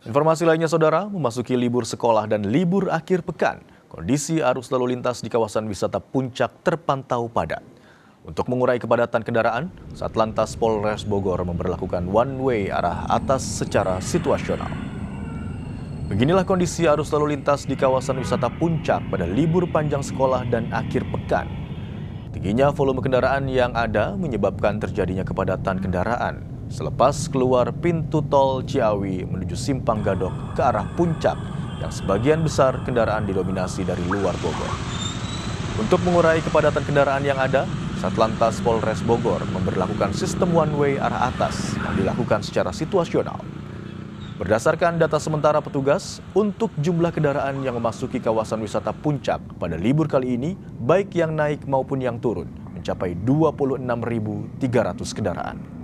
Informasi lainnya, saudara, memasuki libur sekolah dan libur akhir pekan, kondisi arus lalu lintas di kawasan wisata Puncak terpantau padat. Untuk mengurai kepadatan kendaraan, Satlantas Polres Bogor memberlakukan one-way arah atas secara situasional. Beginilah kondisi arus lalu lintas di kawasan wisata Puncak pada libur panjang sekolah dan akhir pekan. Tingginya volume kendaraan yang ada menyebabkan terjadinya kepadatan kendaraan selepas keluar pintu tol Ciawi menuju Simpang Gadok ke arah Puncak yang sebagian besar kendaraan didominasi dari luar Bogor. Untuk mengurai kepadatan kendaraan yang ada, Satlantas Polres Bogor memberlakukan sistem one-way arah atas yang dilakukan secara situasional. Berdasarkan data sementara petugas, untuk jumlah kendaraan yang memasuki kawasan wisata Puncak pada libur kali ini, baik yang naik maupun yang turun, mencapai 26.300 kendaraan.